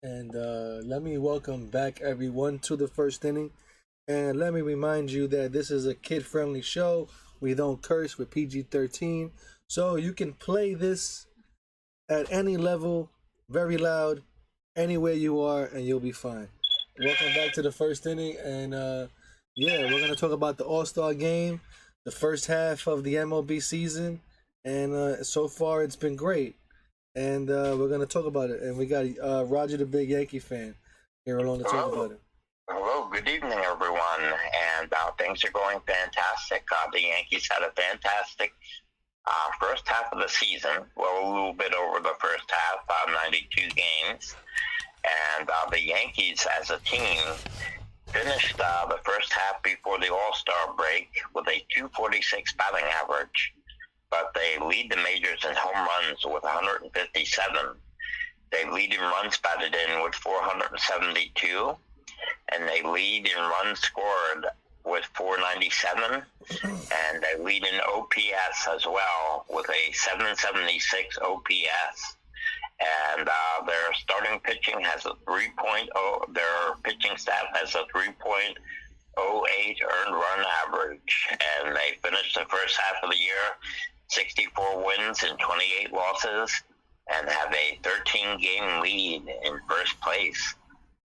And let me welcome back everyone to the first inning. And let me remind you that this is a kid-friendly show. We don't curse with PG-13. So you can play this at any level, very loud, anywhere you are, and you'll be fine. Welcome back to the first inning. And yeah, we're going to talk about the All-Star game, the first half of the MLB season. And so far, it's been great. And we're gonna talk about it. And we got Roger, the big Yankee fan, here along to talk about it. Hello, good evening, everyone. And things are going fantastic. The Yankees had a fantastic first half of the season. Well, a little bit over the first half, 92 games. And the Yankees, as a team, finished the first half before the All-Star break with a 246 batting average. But they lead the majors in home runs with 157. They lead in runs batted in with 472. And they lead in runs scored with 497. And they lead in OPS as well with a 776 OPS. And their starting pitching has a 3.0. Their pitching staff has a 3.08 earned run average. And they finished the first half of the year 64 wins and 28 losses, and have a 13-game lead in first place.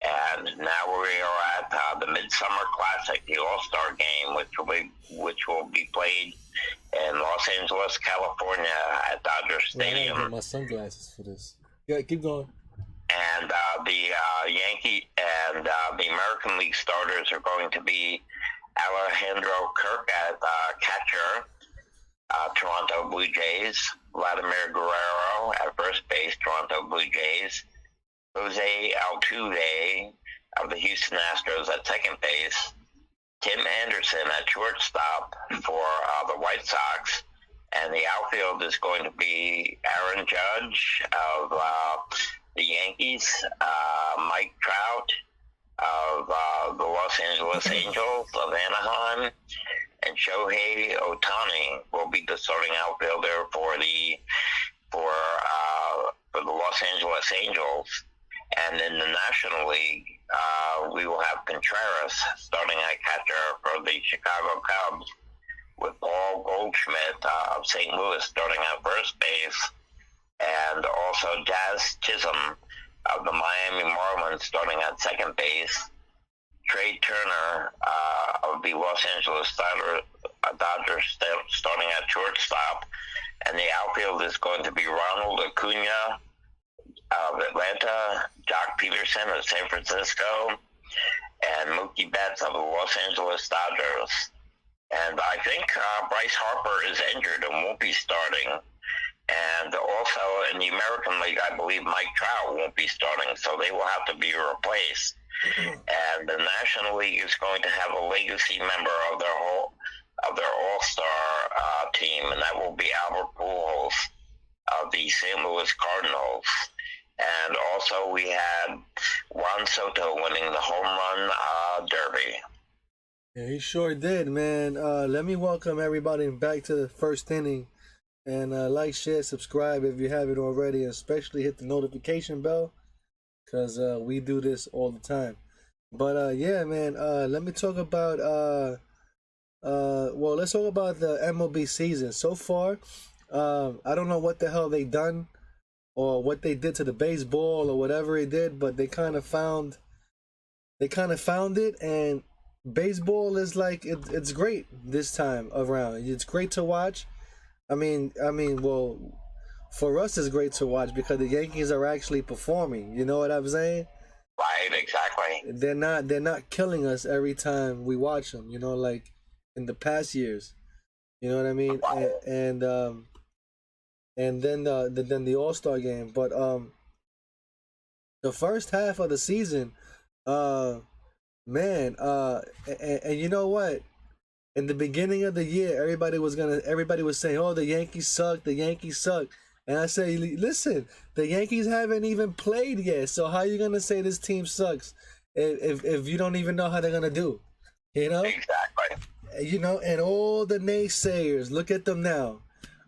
And now we are at the Midsummer Classic, the All-Star game, which will be played in Los Angeles, California, at Dodger Stadium. I got my sunglasses for this. Yeah, keep going. And the Yankee and the American League starters are going to be Alejandro Kirk at catcher. Toronto Blue Jays, Vladimir Guerrero at first base, Toronto Blue Jays, Jose Altuve of the Houston Astros at second base, Tim Anderson at shortstop for the White Sox, and the outfield is going to be Aaron Judge of the Yankees, Mike Trout of the Los Angeles Angels of Anaheim, and Shohei Ohtani will be the starting outfielder for the Los Angeles Angels. And in the National League, we will have Contreras starting at catcher for the Chicago Cubs, with Paul Goldschmidt of St. Louis starting at first base, and also Jazz Chisholm of the Miami Marlins starting at second base. Trey Turner of the Los Angeles Dodgers starting at shortstop. And the outfield is going to be Ronald Acuna of Atlanta, Jock Peterson of San Francisco, and Mookie Betts of the Los Angeles Dodgers. And I think Bryce Harper is injured and won't be starting. And also in the American League, I believe Mike Trout won't be starting, so they will have to be replaced. And the National League is going to have a legacy member of their All-Star team, and that will be Albert Pujols of the St. Louis Cardinals. And also we had Juan Soto winning the home run derby. Yeah, he sure did, man. Let me welcome everybody back to the first inning. And like, share, subscribe if you haven't already, and especially hit the notification bell, because we do this all the time. But yeah, man, let me talk about well, let's talk about the MLB season so far. I don't know what the hell they done or what they did to the baseball or whatever it did, but they kind of found it, and baseball is like it's great this time around. It's great to watch. I mean, well, for us it's great to watch because the Yankees are actually performing. You know what I'm saying? Right, exactly. They're not killing us every time we watch them. You know, like in the past years. You know what I mean? And then the All-Star game. But the first half of the season, man, and you know what? In the beginning of the year, everybody was saying, "Oh, the Yankees suck. The Yankees suck." And I say, listen, the Yankees haven't even played yet. So how are you gonna say this team sucks if you don't even know how they're gonna do? You know? Exactly. You know, and all the naysayers, look at them now.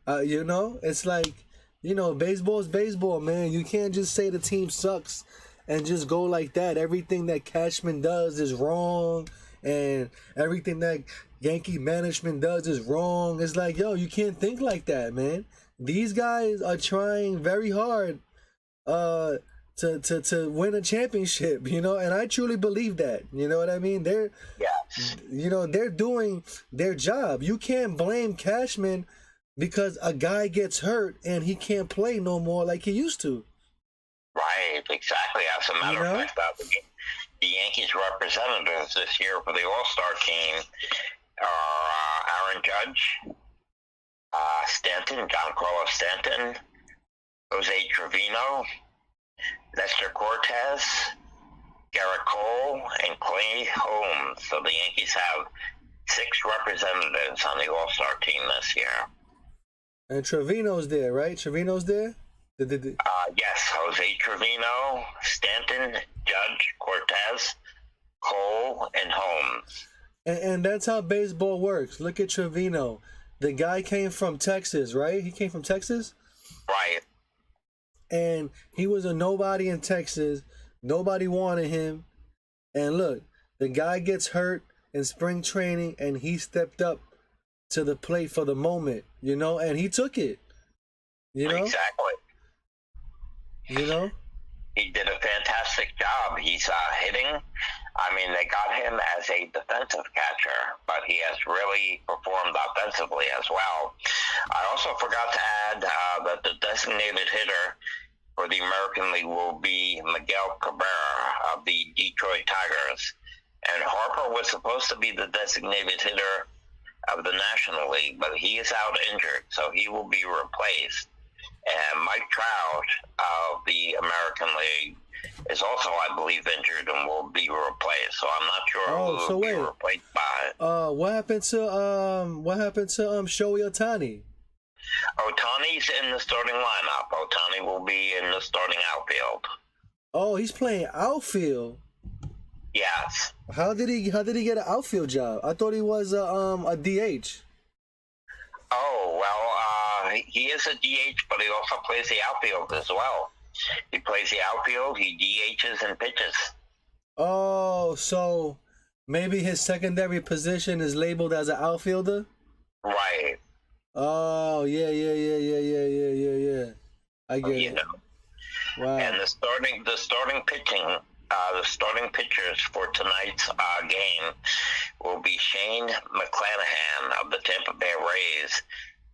You know, it's like, you know, baseball's baseball, man. You can't just say the team sucks and just go like that. Everything that Cashman does is wrong, and everything that Yankee management does is wrong. It's like, yo, you can't think like that, man. These guys are trying very hard to win a championship, you know, and I truly believe that. You know what I mean? They're they're doing their job. You can't blame Cashman because a guy gets hurt and he can't play no more like he used to. Right, exactly. As a matter of fact, the Yankees representatives this year for the All-Star team are Aaron Judge, John Carlos Stanton, Jose Trevino, Lester Cortez, Garrett Cole, and Clay Holmes. So the Yankees have 6 representatives on the All-Star team this year. And Trevino's there, right? Trevino's there? Yes, Jose Trevino, Stanton, Judge, Cortez, Cole, and Holmes. And that's how baseball works. Look at Trevino. The guy came from Texas, right? He came from Texas? Right. And he was a nobody in Texas. Nobody wanted him. And look, the guy gets hurt in spring training, and he stepped up to the plate for the moment, you know, and he took it. You know? Exactly. You know? He did a fantastic job. He's hitting. I mean, they got him as a defensive catcher, but he has really performed offensively as well. I also forgot to add that the designated hitter for the American League will be Miguel Cabrera of the Detroit Tigers. And Harper was supposed to be the designated hitter of the National League, but he is out injured, so he will be replaced. And Mike Trout of the American League is also, I believe, injured and will be replaced. So I'm not sure who will be replaced by. What happened to Shohei Ohtani? Ohtani's in the starting lineup. Ohtani will be in the starting outfield. Oh, he's playing outfield. Yes. How did he get an outfield job? I thought he was a DH. Oh, well, he is a DH, but he also plays the outfield as well. He plays the outfield, he DHs and pitches. Oh, so maybe his secondary position is labeled as an outfielder? Right. Oh, yeah. I get it. Wow. And the starting pitchers for tonight's game will be Shane McClanahan of the Tampa Bay Rays,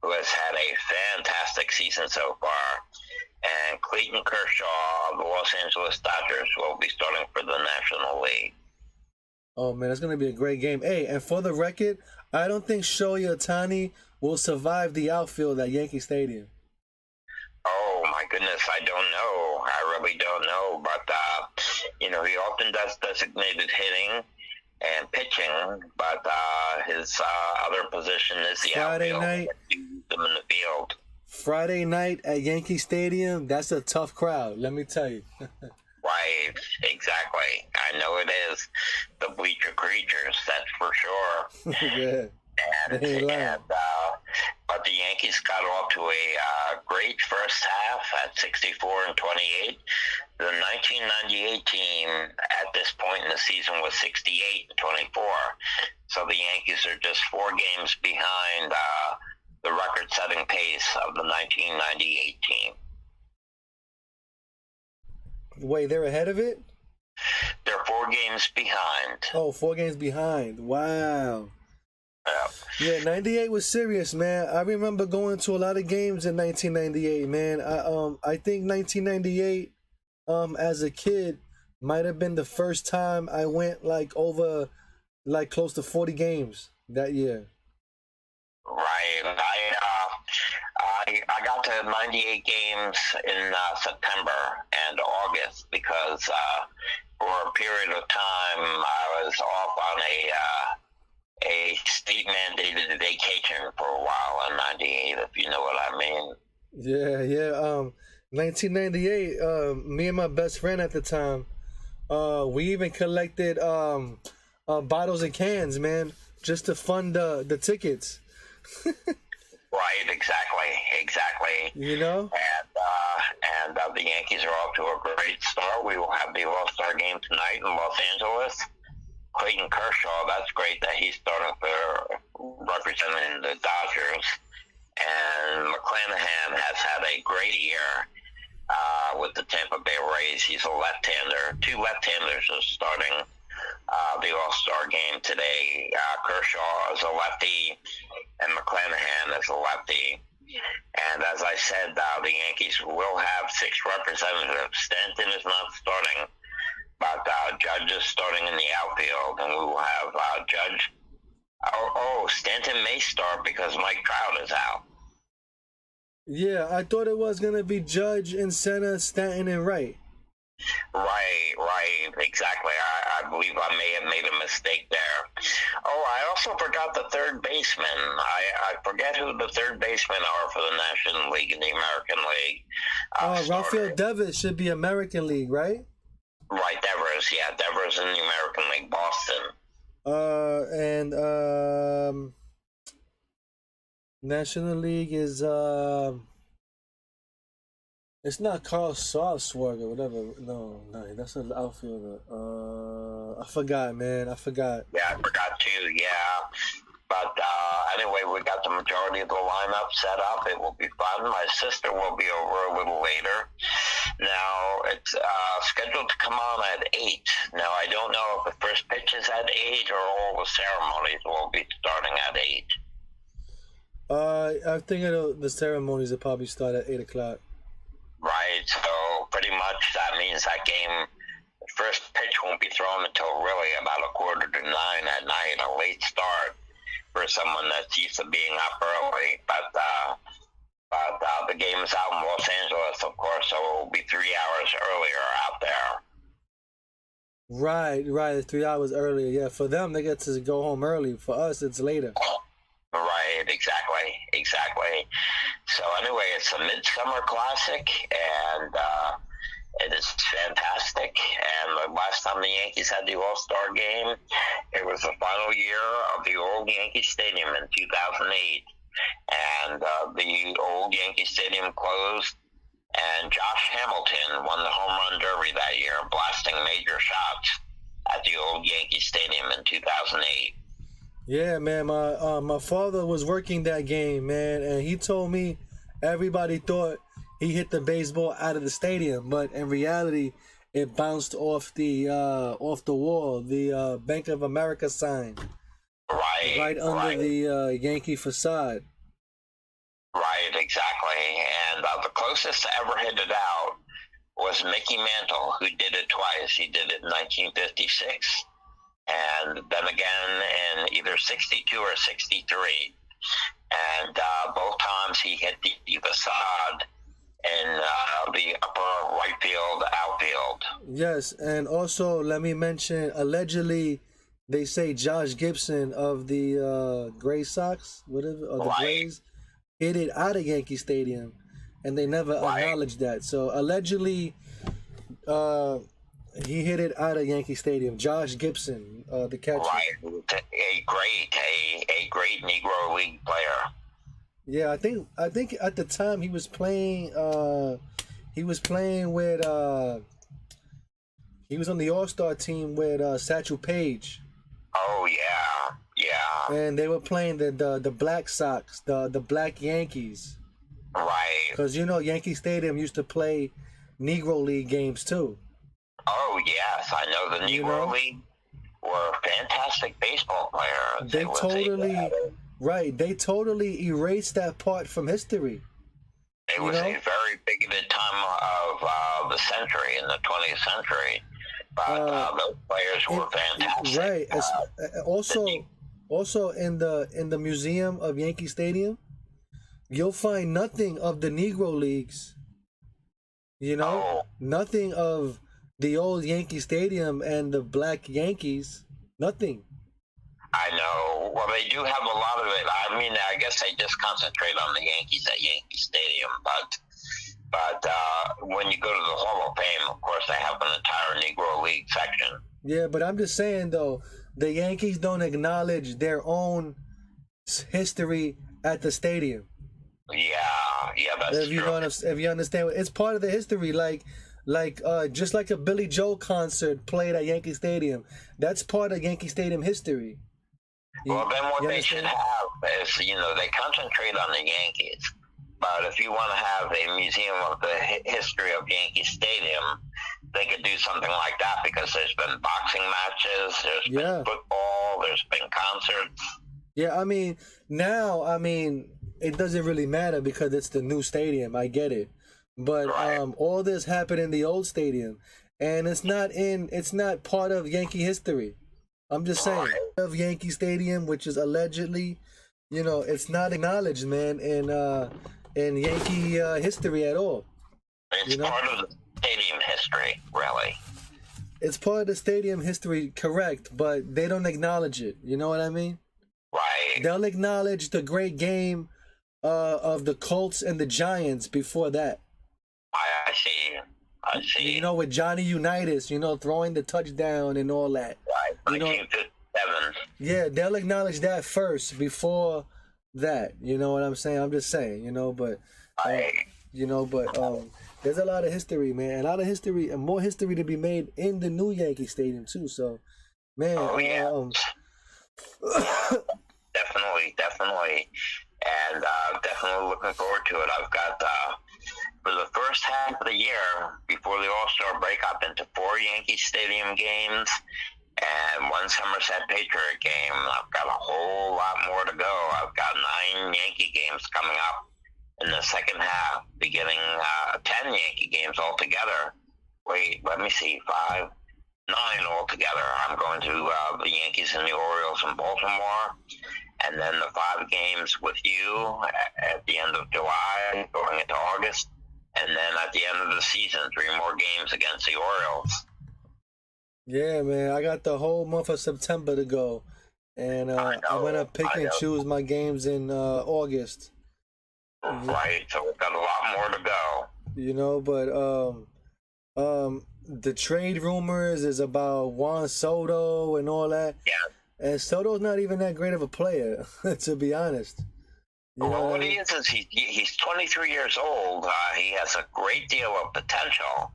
who has had a fantastic season so far, and Clayton Kershaw of the Los Angeles Dodgers will be starting for the National League. Oh, man, it's going to be a great game. Hey, and for the record, I don't think Shohei Ohtani will survive the outfield at Yankee Stadium. Oh, my goodness, I don't know. I really don't know. But, he often does designated hitting and pitching, but his other position is the Friday outfield. night. Them in the field. Friday night at Yankee Stadium, that's a tough crowd, let me tell you. Right, exactly. I know it is. The bleacher creatures, that's for sure. Yeah. But the Yankees got off to a great first half at 64-28. The 1998 team at this point in the season was 68-24. So the Yankees are just 4 games behind the record-setting pace of the 1998 team. Wait, they're ahead of it? They're 4 games behind. Oh, 4 games behind. Wow. Yeah, 98 was serious, man. I remember going to a lot of games in 1998, man. I think 1998, as a kid, might have been the first time I went over close to 40 games that year. Right. I got to 98 games in September and August because for a period of time I was off on a state-mandated vacation for a while in 98, if you know what I mean. Yeah. 1998, me and my best friend at the time, we even collected bottles and cans, man, just to fund the tickets. Right, exactly. You know? And the Yankees are off to a great start. We will have the All-Star game tonight in Los Angeles. Clayton Kershaw, that's great that he's starting for representing the Dodgers. And McClanahan has had a great year with the Tampa Bay Rays. He's a left-hander. Two left-handers are starting the All-Star game today. Kershaw is a lefty, and McClanahan is a lefty. And as I said, the Yankees will have 6 representatives. Stanton is not starting, but Judge is starting in the outfield, and we will have Judge. Stanton may start because Mike Trout is out. Yeah, I thought it was gonna be Judge in center, Stanton in right. Right, exactly. I believe I may have made a mistake there. Oh, I also forgot the third baseman. I forget who the third basemen are for the National League and the American League. Rafael Devers should be American League, right? Right, Devers. Yeah, Devers in the American League, Boston. And National League is it's not Carl Salzburg or whatever. No, that's an outfielder. I forgot, man. I forgot. Yeah, I forgot too. Yeah, but anyway, we got the majority of the lineup set up. It will be fun. My sister will be over a little later. Now it's scheduled to come on at 8. Now I don't know if the first pitch is at 8 or all the ceremonies will be starting at 8. I think the ceremonies will probably start at 8 o'clock. Right, so pretty much that means that game, the first pitch won't be thrown until really about 8:45 at night, a late start for someone that's used to being up early. But the game is out in Los Angeles, of course, so it will be 3 hours earlier out there. Right, 3 hours earlier. Yeah, for them, they get to go home early. For us, it's later. Right, exactly. So anyway, it's a Midsummer Classic, and it is fantastic. And the last time the Yankees had the All-Star game, it was the final year of the old Yankee Stadium in 2008. And the old Yankee Stadium closed, and Josh Hamilton won the home run derby that year, blasting major shots at the old Yankee Stadium in 2008. Yeah, man, my father was working that game, man, and he told me everybody thought he hit the baseball out of the stadium, but in reality, it bounced off the wall, the Bank of America sign, right under the Yankee facade. Right, exactly, and the closest to ever hit it out was Mickey Mantle, who did it twice. He did it in 1956. And then again in either 62 or 63. And both times he hit the facade in the upper right field outfield. Yes, and also let me mention, allegedly, they say Josh Gibson of the Gray Sox, whatever, or the Grays, hit it out of Yankee Stadium, and they never acknowledged that. So allegedly, he hit it out of Yankee Stadium. Josh Gibson, the catcher. Right, a great Negro League player. Yeah, I think at the time he was playing. He was on the All-Star team with Satchel Paige. Oh yeah. And they were playing the Black Sox, the Black Yankees. Right. Because Yankee Stadium used to play Negro League games too. Oh, yes. I know the Negro League were fantastic baseball players. They totally erased that part from history. It was a very bigoted time of the century, in the 20th century. But those players were fantastic. Right. Also in the museum of Yankee Stadium, you'll find nothing of the Negro Leagues. Nothing of the old Yankee Stadium and the Black Yankees, nothing. I know. Well, they do have a lot of it. I mean, I guess they just concentrate on the Yankees at Yankee Stadium. But when you go to the Hall of Fame, of course, they have an entire Negro League section. Yeah, but I'm just saying, though, the Yankees don't acknowledge their own history at the stadium. Yeah, that's true. If you understand, it's part of the history. Just like a Billy Joel concert played at Yankee Stadium. That's part of Yankee Stadium history. Well, then what they should have is, they concentrate on the Yankees. But if you want to have a museum of the history of Yankee Stadium, they could do something like that, because there's been boxing matches, there's been football, there's been concerts. Yeah, it doesn't really matter because it's the new stadium. I get it. But all this happened in the old stadium, and it's not part of Yankee history. I'm just saying, of Yankee Stadium, which is allegedly, it's not acknowledged, man, in Yankee history at all. It's part of the stadium history, really. It's part of the stadium history, correct, but they don't acknowledge it. You know what I mean? Right. They'll acknowledge the great game of the Colts and the Giants before that. I see. With Johnny Unitas, throwing the touchdown and all that. Right. 1957. Yeah, they'll acknowledge that first before that. You know what I'm saying? I'm just saying, but there's a lot of history, man. A lot of history and more history to be made in the new Yankee Stadium too. So, man. Oh yeah. Definitely, and definitely looking forward to it. I've got for the first half of the year before the All-Star break, I've been to 4 Yankee Stadium games and 1 Somerset Patriot game. I've got a whole lot more to go. I've got 9 Yankee games coming up in the second half, beginning 10 Yankee games altogether. Wait, let me see, 5, 9 altogether. I'm going to the Yankees and the Orioles in Baltimore, and then the 5 games with you at the end of July, going into August, and then at the end of the season, 3 more games against the Orioles. Yeah, man, I got the whole month of September to go, and I'm gonna pick and choose my games in August. Right, so we've got a lot more to go. But the trade rumors is about Juan Soto and all that. Yeah. And Soto's not even that great of a player, to be honest. What he is he's 23 years old. He has a great deal of potential,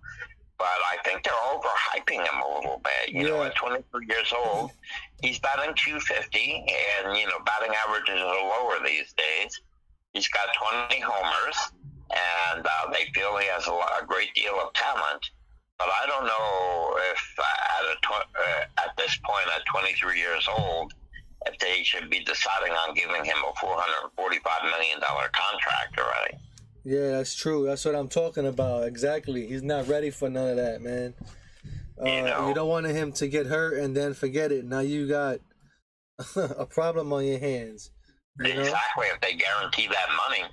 but I think they're overhyping him a little bit. At 23 years old, he's batting .250, and batting averages are lower these days. He's got 20 homers, and they feel he has a great deal of talent. But I don't know if at this point, at 23 years old, if they should be deciding on giving him a $445 million contract already. Yeah, that's true. That's what I'm talking about. Exactly. He's not ready for none of that, man. You don't want him to get hurt and then forget it. Now you got a problem on your hands. Exactly. If they guarantee that money.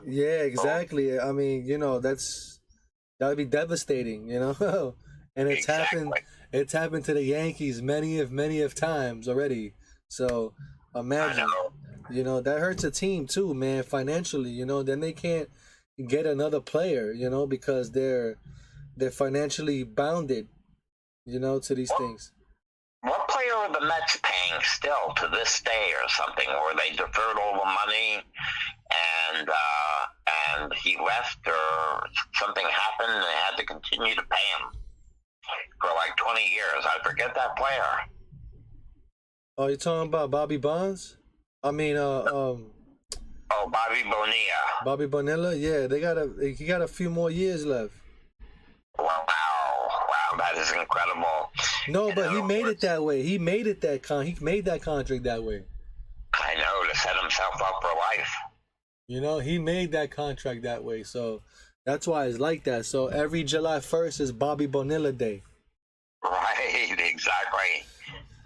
Yeah, exactly. I mean, that would be devastating, and it's happened. It's happened to the Yankees many of times already. So imagine, that hurts a team too, man, financially. Then they can't get another player, because they're financially bounded, to these things. What player are the Mets paying still to this day or something, where they deferred all the money and he left, or something happened and they had to continue to pay him for like 20 years? I forget that player. Oh, you're talking about Bobby Bonds? I mean, Bobby Bonilla. Bobby Bonilla, yeah, he got a few more years left. Wow, that is incredible. No, but he made it that way. He made it he made that contract that way. I know, to set himself up for life. He made that contract that way, so that's why it's like that. So every July 1st is Bobby Bonilla Day. Right,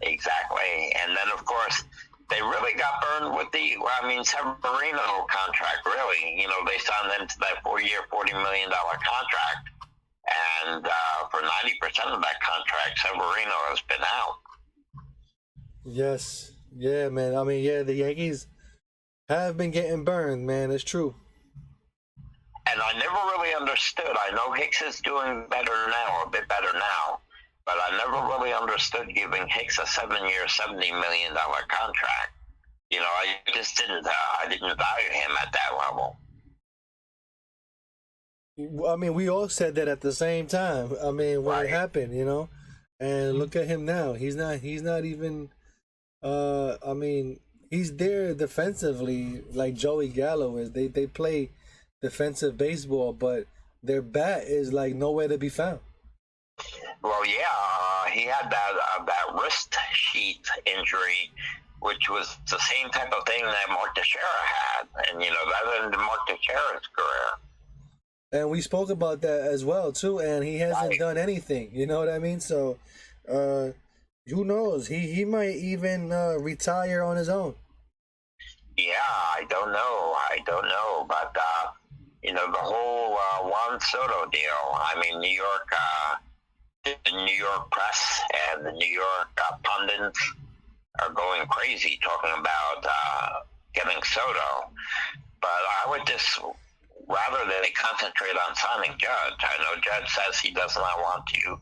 exactly. And then, of course, they really got burned with the Severino contract, really. They signed into that 4-year, $40 million contract. And for 90% of that contract, Severino has been out. Yes. Yeah, man. I mean, the Yankees have been getting burned, man. It's true. And I never really understood. I know Hicks is doing better now, a bit better now. But I never really understood giving Hicks a 7-year, $70 million contract. I just didn't value him at that level. I mean, we all said that at the same time. I mean, when it Right. happened, and look at him now. He's not even. I mean, he's there defensively like Joey Gallo is. They play defensive baseball, but their bat is like nowhere to be found. Well, yeah, he had that wrist sheath injury, which was the same type of thing that Mark Teixeira had, and that ended Mark Teixeira's career. And we spoke about that as well too, and he hasn't Right. done anything. You know what I mean? So, who knows? He might even retire on his own. Yeah, I don't know, but the whole Juan Soto deal. I mean, the New York press and the New York pundits are going crazy talking about getting Soto. But I would just rather they concentrate on signing Judge. I know Judge says he does not want to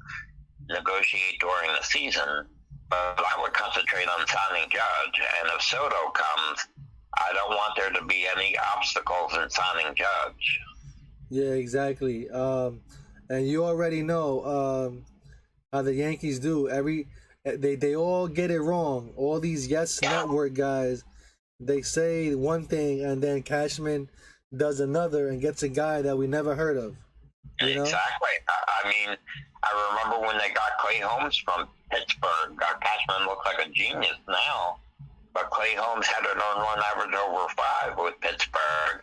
negotiate during the season, but I would concentrate on signing Judge. And if Soto comes, I don't want there to be any obstacles in signing Judge. Yeah, exactly. And you already know how the Yankees do. They all get it wrong. All these Yes Network guys, they say one thing and then Cashman does another and gets a guy that we never heard of. Exactly. I mean, I remember when they got Clay Holmes from Pittsburgh. Cashman looks like a genius now, but Clay Holmes had an earned run average over 5 with Pittsburgh,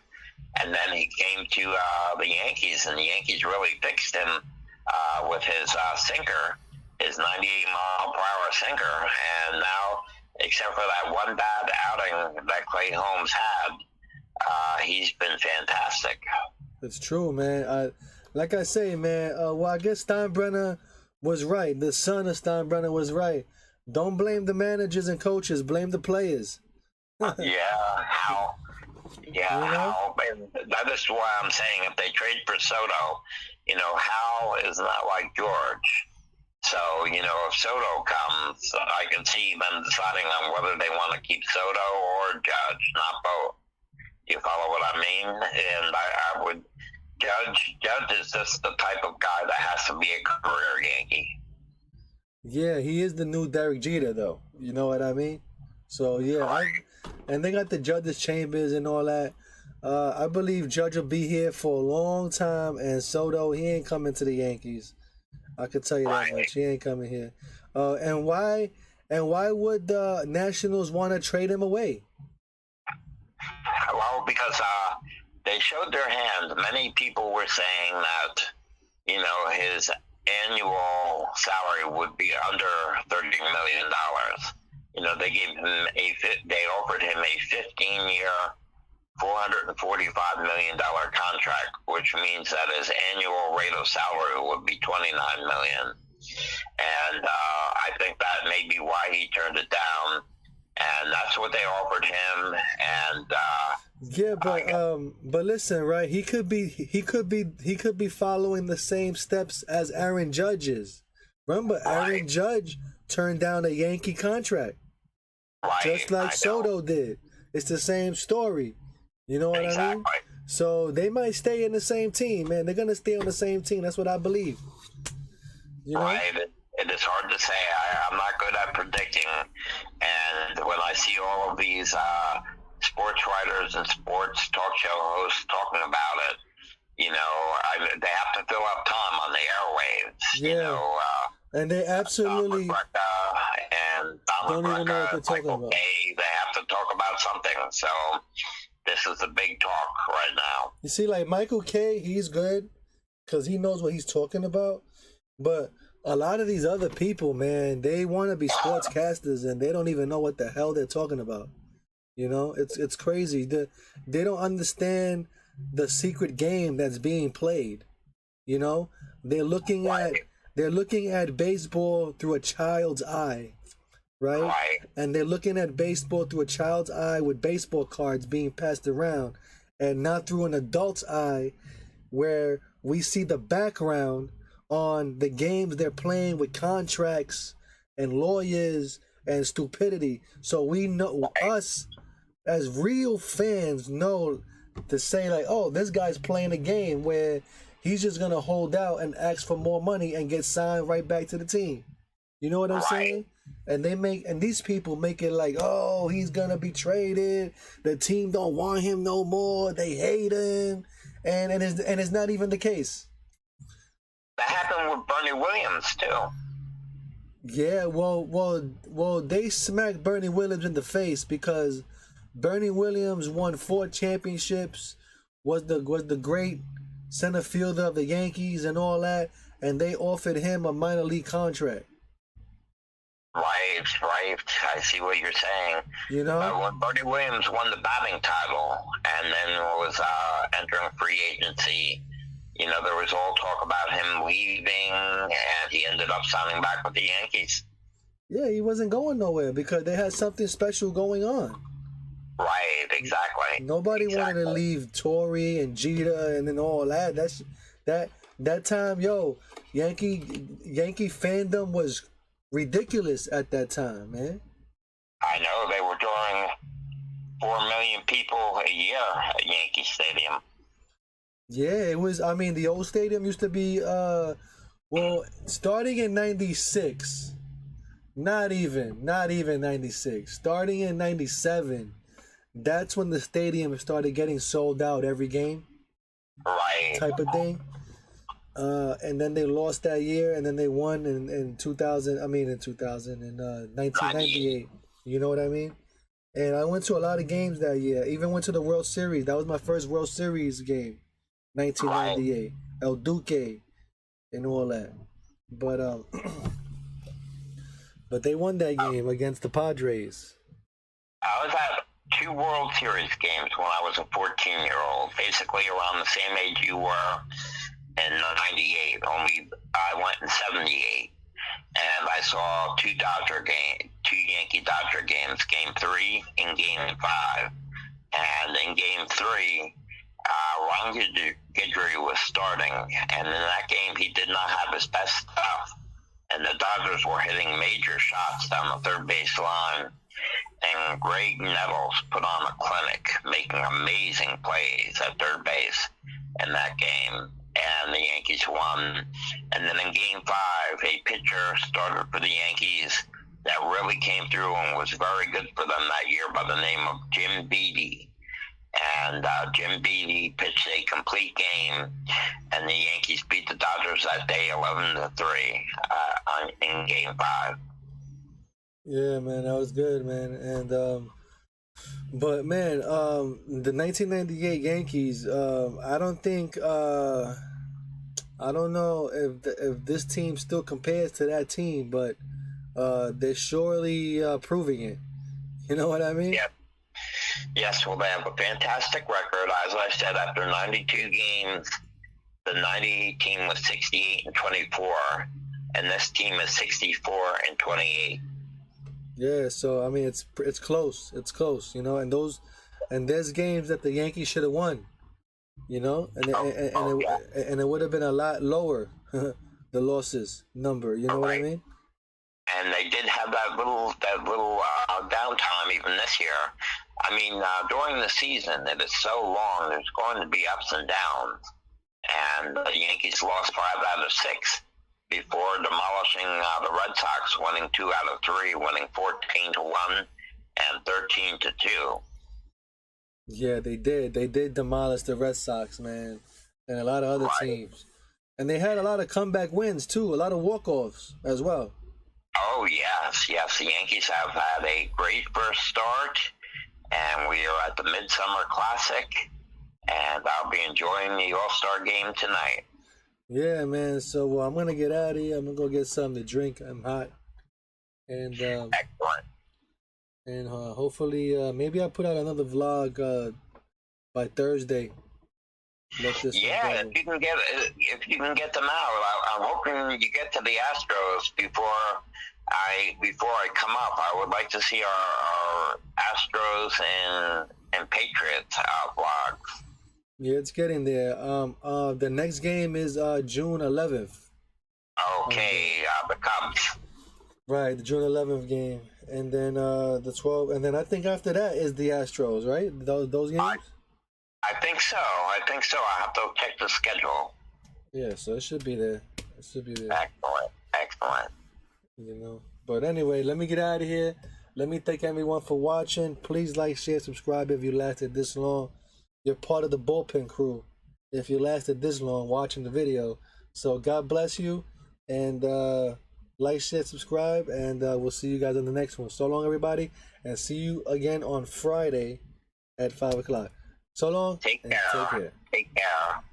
and then he came to the Yankees, and the Yankees really fixed him with his sinker, his 98-mile-per-hour sinker, and now, except for that one bad outing that Clay Holmes had, he's been fantastic. It's true, man. Like I say, man, well, I guess Steinbrenner was right. The son of Steinbrenner was right. Don't blame the managers and coaches. Blame the players. How? And that is why I'm saying if they trade for Soto, Hal is not like George. So, if Soto comes, I can see them deciding on whether they want to keep Soto or Judge, not both. You follow what I mean? And I would Judge is just the type of guy that has to be a career Yankee. Yeah, he is the new Derek Jeter, though. You know what I mean? So yeah, and they got the Judge's Chambers and all that. I believe Judge will be here for a long time, and Soto, he ain't coming to the Yankees. I could tell you that much. He ain't coming here. And why would the Nationals want to trade him away? Well, because they showed their hand. Many people were saying that, his annual salary would be under $30 million. They offered him a 15-year, $445 million contract, which means that his annual rate of salary would be $29 million. And I think that may be why he turned it down. And that's what they offered him. And yeah, but listen, right? He could be following the same steps as Aaron Judge is. Remember, Aaron Judge turned down a Yankee contract, just like Soto did. It's the same story. You know what I mean? So they might stay in the same team, man. They're gonna stay on the same team. That's what I believe. Right. It is hard to say. I'm not good at predicting. And when I see all of these sports writers and sports talk show hosts talking about it, they have to fill up time on the airwaves. Yeah. And they absolutely and don't even know what they're talking Michael about. Kay, they have to talk about something. So this is the big talk right now. You see, like Michael Kay, he's good because he knows what he's talking about. But a lot of these other people, man, they want to be sportscasters and they don't even know what the hell they're talking about. It's crazy. They don't understand the secret game that's being played. They're looking at baseball through a child's eye, right? And they're looking at baseball through a child's eye with baseball cards being passed around, and not through an adult's eye where we see the background on the games they're playing with contracts and lawyers and stupidity. So we know, us as real fans know to say like, oh, this guy's playing a game where he's just gonna hold out and ask for more money and get signed right back to the team. You know what I'm saying? And these people make it like, oh, he's gonna be traded. The team don't want him no more. They hate him, and it's not even the case. That happened with Bernie Williams too. Yeah, well, they smacked Bernie Williams in the face because Bernie Williams won 4 championships, was the great center fielder of the Yankees and all that, and they offered him a minor league contract. Right. I see what you're saying. You know, when Bernie Williams won the batting title and then was entering free agency, you know, there was all talk about him leaving, and he ended up signing back with the Yankees. Yeah, he wasn't going nowhere because they had something special going on. Right, exactly. Nobody wanted to leave Torrey and Jeter and then all that. That time, Yankee fandom was ridiculous at that time, man. I know, they were drawing 4 million people a year at Yankee Stadium. Yeah, it was. I mean, the old stadium used to be, starting in '96, not even '96. Starting in '97, that's when the stadium started getting sold out every game, right? Type of thing. And then they lost that year, and then they won in 2000. In 1998. You know what I mean? And I went to a lot of games that year. Even went to the World Series. That was my first World Series game. 1998, El Duque, and all that, but they won that game against the Padres. I was at 2 World Series games when I was a 14-year-old, basically around the same age you were in '98. Only I went in '78, and I saw 2 Yankee Dodger games. Game 3 and Game 5, and in Game 3. Ron Guidry was starting, and in that game he did not have his best stuff, and the Dodgers were hitting major shots down the third base line, and Greg Nettles put on a clinic, making amazing plays at third base in that game, and the Yankees won. And then in Game 5, a pitcher started for the Yankees that really came through and was very good for them that year by the name of Jim Beattie. And Jim Beattie pitched a complete game, and the Yankees beat the Dodgers that day 11-3 in Game 5. Yeah, man, that was good, man. And but man, the 1998 Yankees, I don't think, I don't know if this team still compares to that team, but they're surely proving it. You know what I mean? Yep. Yes, well, they have a fantastic record. As I said, after 92 games, the 98 team was 68-24, and this team is 64-28. Yeah, so I mean, it's close. It's close, you know. And there's games that the Yankees should have won, you know, and it would have been a lot lower, the losses number. You know what I mean? And they did have that little downtime even this year. I mean, during the season, it is so long. There's going to be ups and downs, and the Yankees lost 5 out of 6 before demolishing the Red Sox, winning 2 out of 3, winning 14-1 and 13-2. Yeah, they did. They did demolish the Red Sox, man, and a lot of other teams. And they had a lot of comeback wins too, a lot of walk-offs as well. Oh yes. The Yankees have had a great first start, and we are at the Midsummer Classic, and I'll be enjoying the All-Star game tonight. Yeah, man. So I'm gonna get out of here. I'm gonna go get something to drink. I'm hot, and excellent. And hopefully, maybe I'll put out another vlog by Thursday. If you can get them out, I'm hoping you get to the Astros before I come up. I would like to see our Astros and Patriots vlogs. Yeah, it's getting there. The next game is June 11th. Okay, the Cubs. Right, the June 11th game, and then the 12th, and then I think after that is the Astros, right? Those games. I think so. I have to check the schedule. Yeah, so it should be there. It should be there. Excellent. Excellent. You know. But anyway, let me get out of here. Let me thank everyone for watching. Please like, share, subscribe if you lasted this long. You're part of the bullpen crew if you lasted this long watching the video. So God bless you, and like, share, subscribe, and we'll see you guys on the next one. So long, everybody, and see you again on Friday at 5 o'clock. So long. Take and care. Take care. Take care.